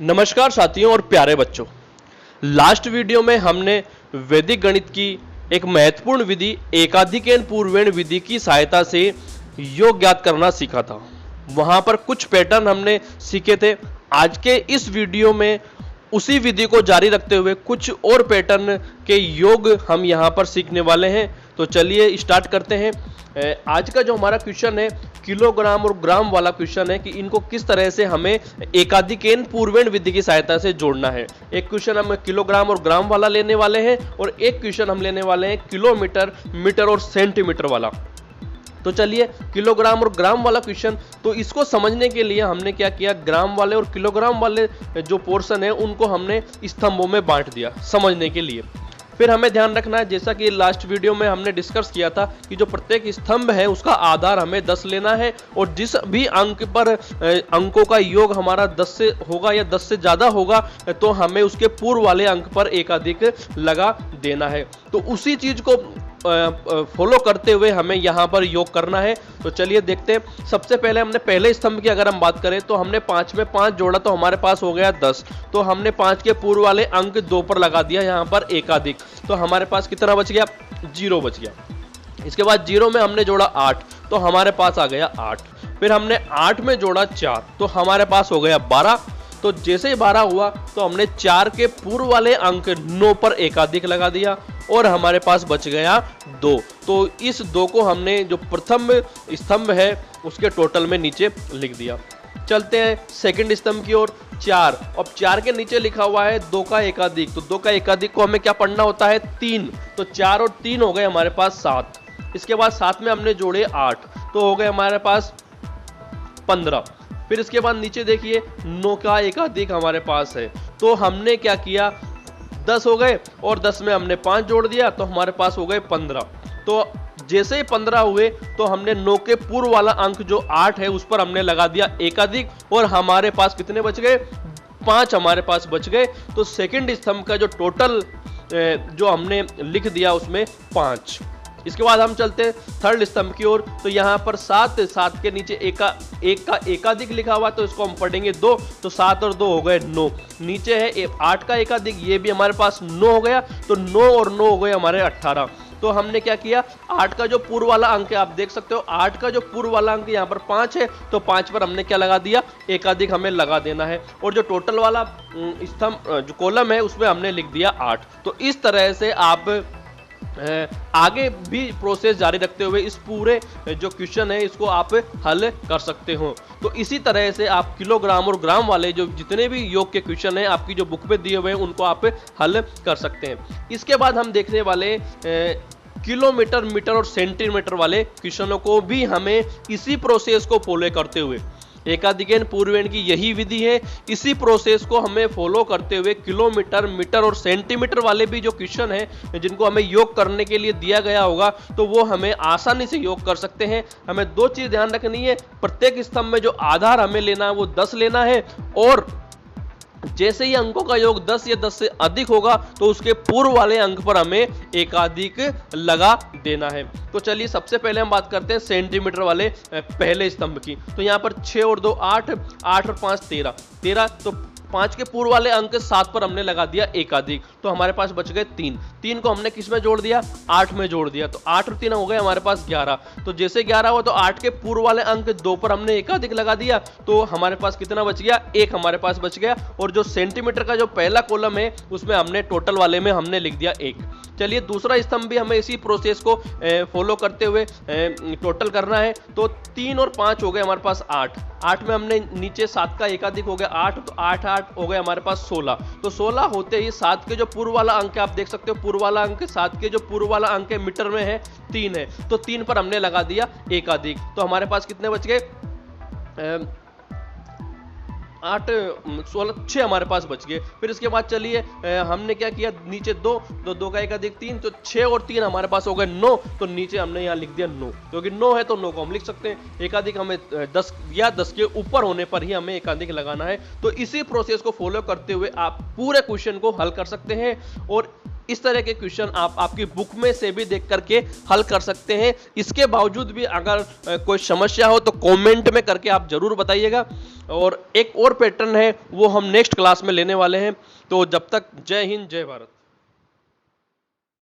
नमस्कार साथियों और प्यारे बच्चों। लास्ट वीडियो में हमने वैदिक गणित की एक महत्वपूर्ण विधि एकाधिकेन पूर्वेण विधि की सहायता से योग ज्ञात करना सीखा था। वहां पर कुछ पैटर्न हमने सीखे थे। आज के इस वीडियो में उसी विधि को जारी रखते हुए कुछ और पैटर्न के योग हम यहां पर सीखने वाले हैं। तो चलिए स्टार्ट करते हैं। आज का जो हमारा क्वेश्चन है किलोग्राम और ग्राम वाला क्वेश्चन है कि इनको किस तरह से हमें एकाधिकेन पूर्वेण विधि की सहायता से जोड़ना है। एक क्वेश्चन हम किलोग्राम और ग्राम वाला लेने वाले हैं और एक क्वेश्चन हम लेने वाले हैं किलोमीटर, मीटर और सेंटीमीटर वाला। तो चलिए किलोग्राम और ग्राम वाला क्वेश्चन, तो इसको समझने के लिए हमने क्या किया, ग्राम वाले और किलोग्राम वाले जो पोर्शन है उनको हमने स्तंभों में बांट दिया समझने के लिए। फिर हमें ध्यान रखना है, जैसा कि लास्ट वीडियो में हमने डिस्कस किया था कि जो प्रत्येक स्तंभ है उसका आधार हमें 10 लेना है और जिस भी अंक पर अंकों का योग हमारा 10 से होगा या 10 से ज्यादा होगा तो हमें उसके पूर्व वाले अंक पर एकाधिक लगा देना है। तो उसी चीज को फॉलो करते हुए हमें यहां पर योग करना है। तो चलिए देखते हैं। सबसे पहले हमने पहले स्तंभ की अगर हम बात करें तो हमने 5 में 5 जोड़ा तो हमारे पास हो गया 10। तो हमने 5 के पूर्व वाले अंक 2 पर लगा दिया यहां पर एकाधिक। तो हमारे पास कितना बच गया, 0 बच गया। इसके बाद 0 में हमने जोड़ा 8 तो हमारे पास आ गया 8। फिर हमने 8 में जोड़ा 4 तो हमारे पास हो गया 12। तो जैसे ही 12 हुआ तो हमने 4 के पूर्व वाले अंक 9 पर एकाधिक लगा दिया और हमारे पास बच गया 2। तो इस 2 को हमने जो प्रथम स्तंभ है उसके टोटल में नीचे लिख दिया। चलते हैं सेकंड स्तंभ की ओर। 4, अब 4 के नीचे लिखा हुआ है 2 का एकाधिक। तो 2 का एकाधिक को हमें क्या पढ़ना होता है, 3। तो 4 और 3 हो गए हमारे पास 7। इसके बाद 7 में हमने जोड़े 8 तो हो गए हमारे पास 15। फिर इसके बाद नीचे देखिए 9 का एकाधिक हमारे पास है। तो हमने क्या किया, 10 हो गए और 10 में हमने 5 जोड़ दिया तो हमारे पास हो गए 15। तो जैसे ही 15 हुए तो हमने 9 के पूर्व वाला अंक जो 8 है उस पर हमने लगा दिया एकाधिक और हमारे पास कितने बच गए, 5 हमारे पास बच गए। तो सेकंड स्तंभ का जो टोटल जो हमने लिख दिया उसमें 5। इसके बाद हम चलते हैं थर्ड स्तंभ की ओर। तो यहाँ पर 7 के नीचे एक का एकाधिक लिखा हुआ तो इसको हम पढ़ेंगे 2। तो 7 और 2 हो गए 9। नीचे है 8 का एकाधिक, ये भी हमारे पास 9 हो गया। तो 9 और 9 हो गए हमारे 18। तो हमने क्या किया, 8 का जो पूर्व वाला अंक है आप देख सकते हो, 8 का जो पूर्व वाला अंक यहाँ पर 5 है तो 5 पर हमने क्या लगा दिया, एकाधिक हमें लगा देना है। और जो टोटल वाला स्तंभ जो कॉलम है उसमें हमने लिख दिया 8। तो इस तरह से आप आगे भी प्रोसेस जारी रखते हुए इस पूरे जो क्वेश्चन है इसको आप हल कर सकते हो। तो इसी तरह से आप किलोग्राम और ग्राम वाले जो जितने भी योग के क्वेश्चन हैं आपकी जो बुक पे दिए हुए हैं उनको आप हल कर सकते हैं। इसके बाद हम देखने वाले किलोमीटर, मीटर और सेंटीमीटर वाले क्वेश्चनों को भी हमें इसी प्रोसेस को फॉलो करते हुए, एकाधिकेन पूर्वेण की यही विधि है, इसी प्रोसेस को हमें फॉलो करते हुए किलोमीटर, मीटर और सेंटीमीटर वाले भी जो क्वेश्चन है जिनको हमें योग करने के लिए दिया गया होगा तो वो हमें आसानी से योग कर सकते हैं। हमें 2 चीज ध्यान रखनी है, प्रत्येक स्तंभ में जो आधार हमें लेना है वो 10 लेना है और जैसे ही अंकों का योग 10 या 10 से अधिक होगा तो उसके पूर्व वाले अंक पर हमें एकाधिक लगा देना है। तो चलिए सबसे पहले हम बात करते हैं सेंटीमीटर वाले पहले स्तंभ की। तो यहाँ पर 6 और 2 8, 8 और 5 13। तो 5 के पूर्व वाले अंक 7 पर हमने लगा दिया एकाधिक तो हमारे पास बच गए 3। 3 को हमने किस में जोड़ दिया, 8 में जोड़ दिया। तो 8 और 3 हो गए हमारे पास 11। तो जैसे 11 हुआ तो 8 के पूर्व वाले अंक 2 पर हमने एकाधिक लगा दिया तो हमारे पास कितना बच गया, 1 हमारे पास बच गया। और जो सेंटीमीटर का जो पहला कॉलम है उसमें हमने टोटल वाले में हमने लिख दिया 1। चलिए दूसरा स्तंभ भी हमें इसी प्रोसेस को फॉलो करते हुए टोटल करना है। तो 3 और 5 हो गए हमारे पास 8। 8 में हमने नीचे 7 का एकाधिक हो गया 8। तो 8 8 हो गए हमारे पास 16। तो 16 होते ही 7 के जो पूर्व वाला अंक आप देख सकते हो, पूर्व वाला अंक 7 के जो पूर्व वाला अंक मीटर में है 3 है। तो 3 पर हमने लगा दिया एकाधिक। तो हमारे पास कितने बच गए, 8 16 6 हमारे पास बच गए। फिर इसके बाद चलिए हमने क्या किया, नीचे 2 तो 2 का एकाधिक 3। तो 6 और 3 हमारे पास हो गए 9। तो नीचे हमने यहाँ लिख दिया 9 क्योंकि 9 है तो 9 को हम लिख सकते हैं। एकाधिक हमें 10 या 10 के ऊपर होने पर ही हमें एकाधिक लगाना है। तो इसी प्रोसेस को फॉलो करते हुए आप पूरे क्वेश्चन को हल कर सकते हैं। और इस तरह के क्वेश्चन आप आपकी बुक में से भी देख करके हल कर सकते हैं। इसके बावजूद भी अगर कोई समस्या हो तो कमेंट में करके आप जरूर बताइएगा। और एक और पैटर्न है वो हम नेक्स्ट क्लास में लेने वाले हैं। तो जब तक जय हिंद जय भारत।